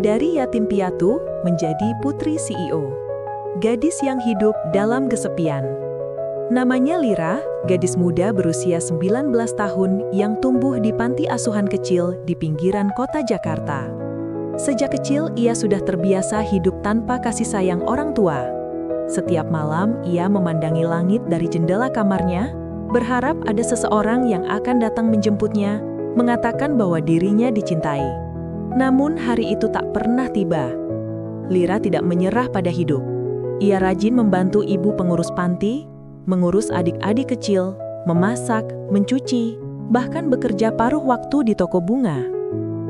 Dari yatim piatu menjadi putri CEO. Gadis yang hidup dalam kesepian. Namanya Lira, gadis muda berusia 19 tahun yang tumbuh di panti asuhan kecil di pinggiran kota Jakarta. Sejak kecil ia sudah terbiasa hidup tanpa kasih sayang orang tua. Setiap malam ia memandangi langit dari jendela kamarnya, berharap ada seseorang yang akan datang menjemputnya, mengatakan bahwa dirinya dicintai. Namun hari itu tak pernah tiba. Lira tidak menyerah pada hidup. Ia rajin membantu ibu pengurus panti, mengurus adik-adik kecil, memasak, mencuci, bahkan bekerja paruh waktu di toko bunga.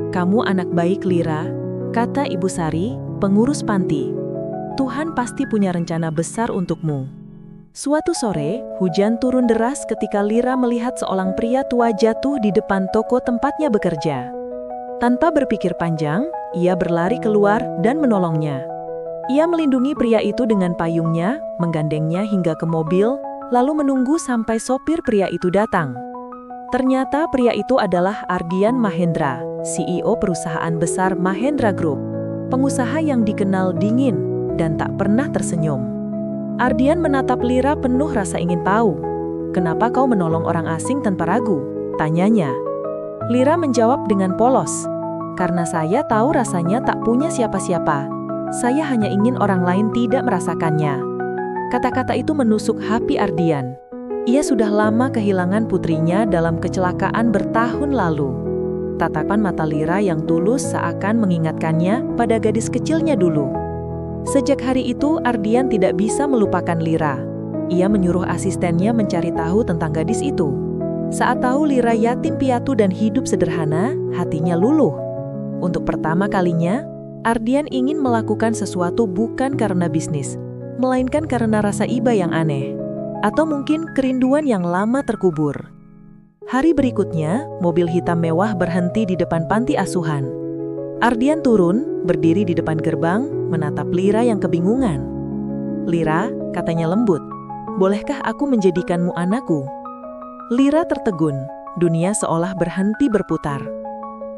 "Kamu anak baik, Lira," kata Ibu Sari, pengurus panti. "Tuhan pasti punya rencana besar untukmu." Suatu sore, hujan turun deras ketika Lira melihat seorang pria tua jatuh di depan toko tempatnya bekerja. Tanpa berpikir panjang, ia berlari keluar dan menolongnya. Ia melindungi pria itu dengan payungnya, menggandengnya hingga ke mobil, lalu menunggu sampai sopir pria itu datang. Ternyata pria itu adalah Ardian Mahendra, CEO perusahaan besar Mahendra Group, pengusaha yang dikenal dingin dan tak pernah tersenyum. Ardian menatap Lira penuh rasa ingin tahu. "Kenapa kau menolong orang asing tanpa ragu?" tanyanya. Lira menjawab dengan polos, "Karena saya tahu rasanya tak punya siapa-siapa. Saya hanya ingin orang lain tidak merasakannya." Kata-kata itu menusuk hati Ardian. Ia sudah lama kehilangan putrinya dalam kecelakaan bertahun lalu. Tatapan mata Lira yang tulus seakan mengingatkannya pada gadis kecilnya dulu. Sejak hari itu, Ardian tidak bisa melupakan Lira. Ia menyuruh asistennya mencari tahu tentang gadis itu. Saat tahu Lira yatim piatu dan hidup sederhana, hatinya luluh. Untuk pertama kalinya, Ardian ingin melakukan sesuatu bukan karena bisnis, melainkan karena rasa iba yang aneh, atau mungkin kerinduan yang lama terkubur. Hari berikutnya, mobil hitam mewah berhenti di depan panti asuhan. Ardian turun, berdiri di depan gerbang, menatap Lira yang kebingungan. "Lira," katanya lembut, "bolehkah aku menjadikanmu anakku?" Lira tertegun, dunia seolah berhenti berputar.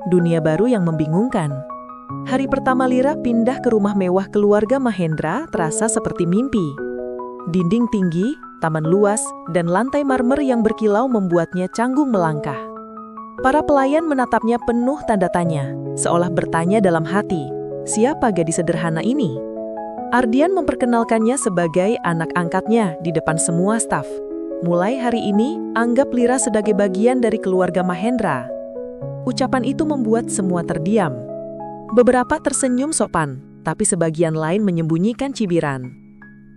Dunia baru yang membingungkan. Hari pertama Lira pindah ke rumah mewah keluarga Mahendra terasa seperti mimpi. Dinding tinggi, taman luas, dan lantai marmer yang berkilau membuatnya canggung melangkah. Para pelayan menatapnya penuh tanda tanya, seolah bertanya dalam hati, siapa gadis sederhana ini? Ardian memperkenalkannya sebagai anak angkatnya di depan semua staf. "Mulai hari ini, anggap Lira sebagai bagian dari keluarga Mahendra." Ucapan itu membuat semua terdiam. Beberapa tersenyum sopan, tapi sebagian lain menyembunyikan cibiran.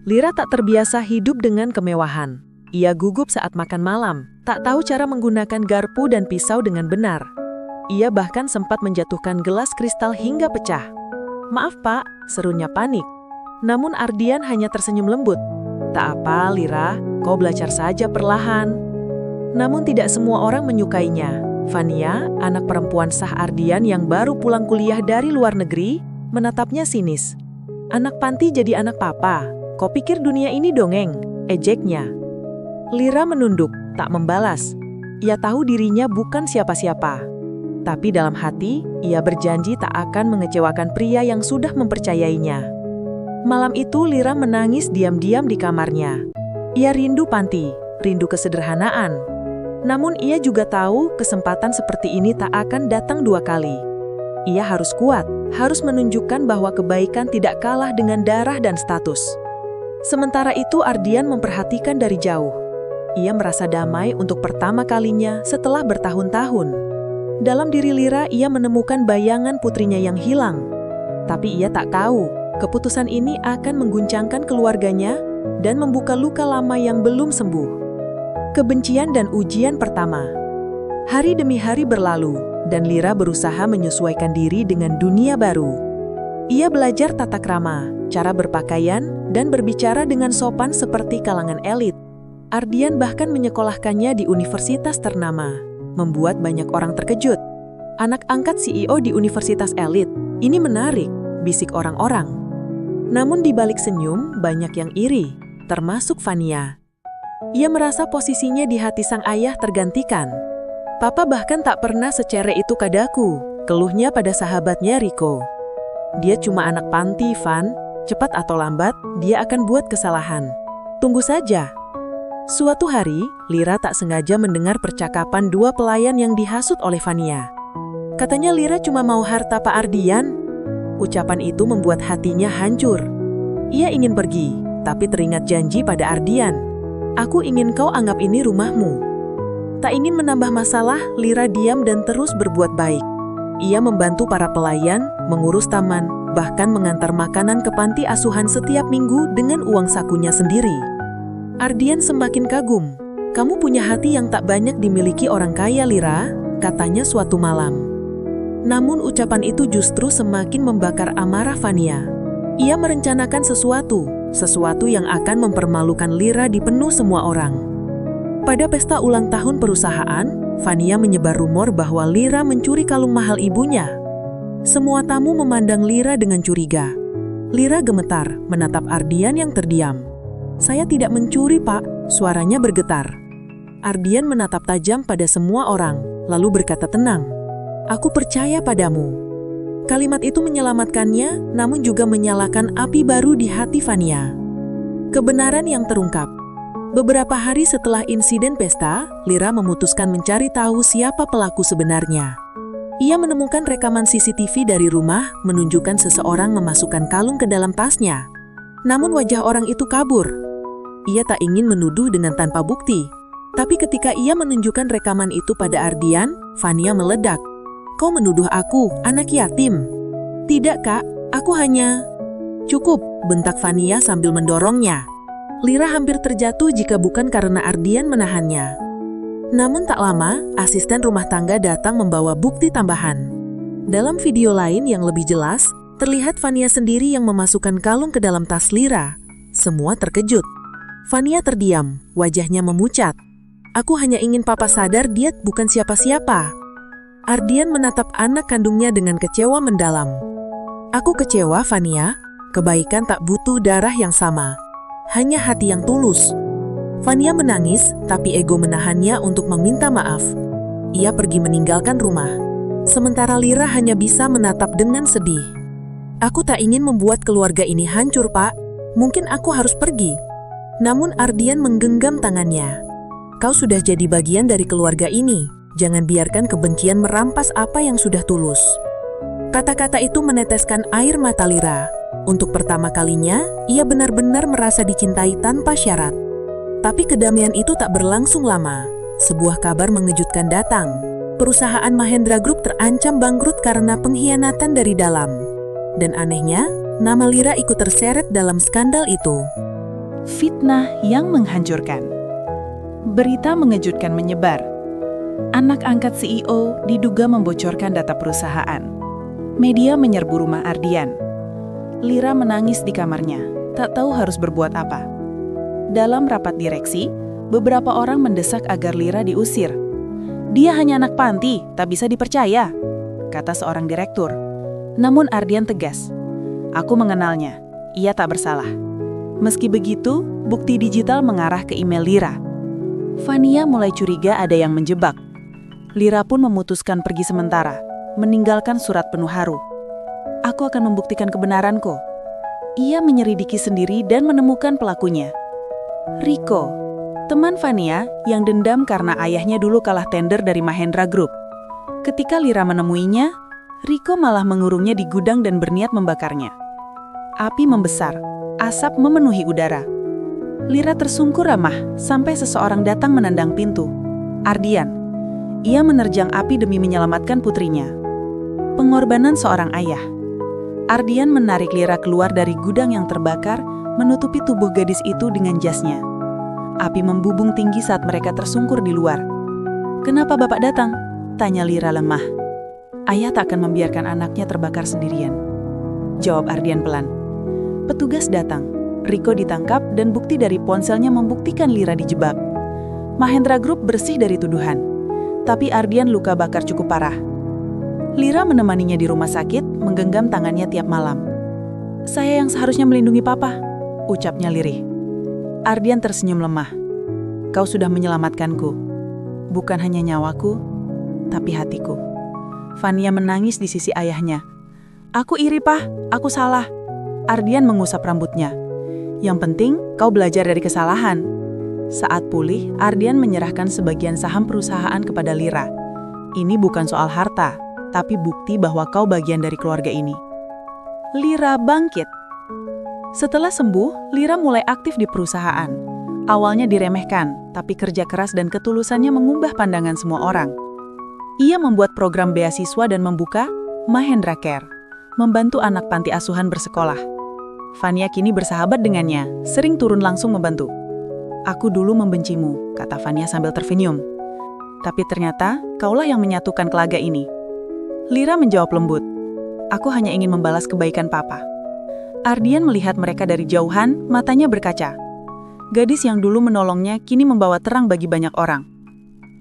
Lira tak terbiasa hidup dengan kemewahan. Ia gugup saat makan malam, tak tahu cara menggunakan garpu dan pisau dengan benar. Ia bahkan sempat menjatuhkan gelas kristal hingga pecah. "Maaf Pak," serunya panik. Namun Ardian hanya tersenyum lembut. "Tak apa, Lira, kau belajar saja perlahan." Namun tidak semua orang menyukainya. Fania, anak perempuan sah Ardian yang baru pulang kuliah dari luar negeri, menatapnya sinis. "Anak panti jadi anak papa, kau pikir dunia ini dongeng?" ejeknya. Lira menunduk, tak membalas. Ia tahu dirinya bukan siapa-siapa. Tapi dalam hati, ia berjanji tak akan mengecewakan pria yang sudah mempercayainya. Malam itu Lira menangis diam-diam di kamarnya. Ia rindu panti, rindu kesederhanaan. Namun ia juga tahu kesempatan seperti ini tak akan datang dua kali. Ia harus kuat, harus menunjukkan bahwa kebaikan tidak kalah dengan darah dan status. Sementara itu Ardian memperhatikan dari jauh. Ia merasa damai untuk pertama kalinya setelah bertahun-tahun. Dalam diri Lira ia menemukan bayangan putrinya yang hilang. Tapi ia tak tahu, keputusan ini akan mengguncangkan keluarganya dan membuka luka lama yang belum sembuh. Kebencian dan ujian pertama. Hari demi hari berlalu, dan Lira berusaha menyesuaikan diri dengan dunia baru. Ia belajar tata krama, cara berpakaian, dan berbicara dengan sopan seperti kalangan elit. Ardian bahkan menyekolahkannya di universitas ternama, membuat banyak orang terkejut. "Anak angkat CEO di universitas elit, ini menarik," bisik orang-orang. Namun di balik senyum, banyak yang iri, termasuk Fania. Ia merasa posisinya di hati sang ayah tergantikan. "Papa bahkan tak pernah secere itu padaku," keluhnya pada sahabatnya Riko. Dia cuma anak panti, Van. Cepat atau lambat, dia akan buat kesalahan. Tunggu saja. Suatu hari, Lira tak sengaja mendengar percakapan dua pelayan yang dihasut oleh Vania. Katanya Lira cuma mau harta Pak Ardian. Ucapan itu membuat hatinya hancur. Ia ingin pergi, tapi teringat janji pada Ardian. Aku ingin kau anggap ini rumahmu. Tak ingin menambah masalah, Lira diam dan terus berbuat baik. Ia membantu para pelayan, mengurus taman, bahkan mengantar makanan ke panti asuhan setiap minggu dengan uang sakunya sendiri. Ardian semakin kagum. Kamu punya hati yang tak banyak dimiliki orang kaya, Lira, katanya suatu malam. Namun ucapan itu justru semakin membakar amarah Vania. Ia merencanakan sesuatu yang akan mempermalukan Lira di penuh semua orang. Pada pesta ulang tahun perusahaan, Vania menyebar rumor bahwa Lira mencuri kalung mahal ibunya. Semua tamu memandang Lira dengan curiga. Lira gemetar, menatap Ardian yang terdiam. Saya tidak mencuri, Pak, suaranya bergetar. Ardian menatap tajam pada semua orang, lalu berkata tenang. Aku percaya padamu. Kalimat itu menyelamatkannya, namun juga menyalakan api baru di hati Vania. Kebenaran yang terungkap. Beberapa hari setelah insiden pesta, Lira memutuskan mencari tahu siapa pelaku sebenarnya. Ia menemukan rekaman CCTV dari rumah menunjukkan seseorang memasukkan kalung ke dalam tasnya. Namun wajah orang itu kabur. Ia tak ingin menuduh dengan tanpa bukti. Tapi ketika ia menunjukkan rekaman itu pada Ardian, Vania meledak. Kau menuduh aku, anak yatim? Tidak, Kak, aku hanya... Cukup, bentak Vania sambil mendorongnya. Lira hampir terjatuh jika bukan karena Ardian menahannya. Namun tak lama, asisten rumah tangga datang membawa bukti tambahan. Dalam video lain yang lebih jelas, terlihat Vania sendiri yang memasukkan kalung ke dalam tas Lira. Semua terkejut. Vania terdiam, wajahnya memucat. Aku hanya ingin papa sadar dia bukan siapa-siapa. Ardian menatap anak kandungnya dengan kecewa mendalam. Aku kecewa, Vania. Kebaikan tak butuh darah yang sama. Hanya hati yang tulus. Vania menangis, tapi ego menahannya untuk meminta maaf. Ia pergi meninggalkan rumah. Sementara Lira hanya bisa menatap dengan sedih. Aku tak ingin membuat keluarga ini hancur, Pak. Mungkin aku harus pergi. Namun Ardian menggenggam tangannya. Kau sudah jadi bagian dari keluarga ini. Jangan biarkan kebencian merampas apa yang sudah tulus. Kata-kata itu meneteskan air mata Lira. Untuk pertama kalinya, ia benar-benar merasa dicintai tanpa syarat. Tapi kedamaian itu tak berlangsung lama. Sebuah kabar mengejutkan datang. Perusahaan Mahendra Group terancam bangkrut karena pengkhianatan dari dalam. Dan anehnya, nama Lira ikut terseret dalam skandal itu. Fitnah yang menghancurkan. Berita mengejutkan menyebar. Anak angkat CEO diduga membocorkan data perusahaan. Media menyerbu rumah Ardian. Lira menangis di kamarnya, tak tahu harus berbuat apa. Dalam rapat direksi, beberapa orang mendesak agar Lira diusir. Dia hanya anak panti, tak bisa dipercaya, kata seorang direktur. Namun Ardian tegas. Aku mengenalnya, ia tak bersalah. Meski begitu, bukti digital mengarah ke email Lira. Vania mulai curiga ada yang menjebak. Lira pun memutuskan pergi sementara, meninggalkan surat penuh haru. Aku akan membuktikan kebenaranku. Ia menyelidiki sendiri dan menemukan pelakunya. Riko, teman Vania yang dendam karena ayahnya dulu kalah tender dari Mahendra Group. Ketika Lira menemuinya, Riko malah mengurungnya di gudang dan berniat membakarnya. Api membesar, asap memenuhi udara. Lira tersungkur ramah sampai seseorang datang menendang pintu. Ardian. Ia menerjang api demi menyelamatkan putrinya. Pengorbanan seorang ayah. Ardian menarik Lira keluar dari gudang yang terbakar, menutupi tubuh gadis itu dengan jasnya. Api membubung tinggi saat mereka tersungkur di luar. "Kenapa Bapak datang?" tanya Lira lemah. "Ayah tak akan membiarkan anaknya terbakar sendirian," jawab Ardian pelan. Petugas datang. Riko ditangkap dan bukti dari ponselnya membuktikan Lira dijebak. Mahendra Group bersih dari tuduhan. Tapi Ardian luka bakar cukup parah. Lira menemaninya di rumah sakit, menggenggam tangannya tiap malam. "Saya yang seharusnya melindungi Papa," ucapnya lirih. Ardian tersenyum lemah. "Kau sudah menyelamatkanku. Bukan hanya nyawaku, tapi hatiku." Vania menangis di sisi ayahnya. Aku iri, Pak. Aku salah. Ardian mengusap rambutnya. Yang penting, kau belajar dari kesalahan. Saat pulih, Ardian menyerahkan sebagian saham perusahaan kepada Lira. Ini bukan soal harta, tapi bukti bahwa kau bagian dari keluarga ini. Lira bangkit. Setelah sembuh, Lira mulai aktif di perusahaan. Awalnya diremehkan, tapi kerja keras dan ketulusannya mengubah pandangan semua orang. Ia membuat program beasiswa dan membuka Mahendra Care, membantu anak panti asuhan bersekolah. Fania kini bersahabat dengannya, sering turun langsung membantu. Aku dulu membencimu, kata Fania sambil tersenyum. Tapi ternyata, kaulah yang menyatukan kelaga ini. Lira menjawab lembut. Aku hanya ingin membalas kebaikan Papa. Ardian melihat mereka dari jauhan, matanya berkaca. Gadis yang dulu menolongnya kini membawa terang bagi banyak orang.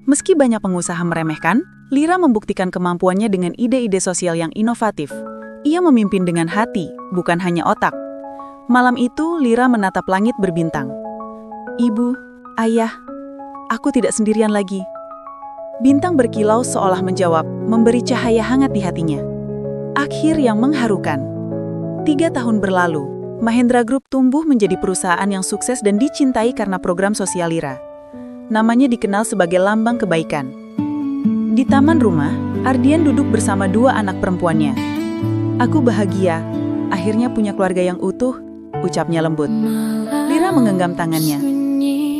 Meski banyak pengusaha meremehkan, Lira membuktikan kemampuannya dengan ide-ide sosial yang inovatif. Ia memimpin dengan hati, bukan hanya otak. Malam itu, Lira menatap langit berbintang. Ibu, ayah, aku tidak sendirian lagi. Bintang berkilau seolah menjawab, memberi cahaya hangat di hatinya. Akhir yang mengharukan. 3 tahun berlalu, Mahendra Group tumbuh menjadi perusahaan yang sukses dan dicintai karena program sosial Lira. Namanya dikenal sebagai lambang kebaikan. Di taman rumah, Ardian duduk bersama 2 anak perempuannya. Aku bahagia, akhirnya punya keluarga yang utuh, ucapnya lembut. Lira menggenggam tangannya.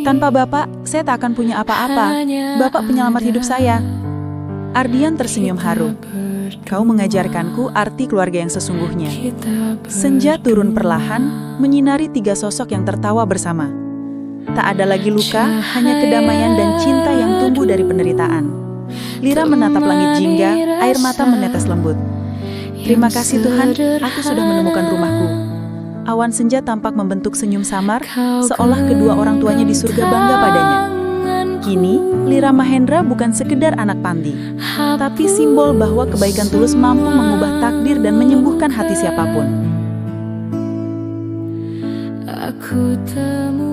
Tanpa Bapak, saya tak akan punya apa-apa. Bapak penyelamat hidup saya. Ardian tersenyum haru. Kau mengajarkanku arti keluarga yang sesungguhnya. Senja turun perlahan, menyinari 3 sosok yang tertawa bersama. Tak ada lagi luka, hanya kedamaian dan cinta yang tumbuh dari penderitaan. Lira menatap langit jingga, air mata menetes lembut. Terima kasih Tuhan, aku sudah menemukan rumahku. Awan senja tampak membentuk senyum samar, seolah kedua orang tuanya di surga bangga padanya. Kini, Lira Mahendra bukan sekedar anak panti, tapi simbol bahwa kebaikan tulus mampu mengubah takdir dan menyembuhkan hati siapapun. Aku temu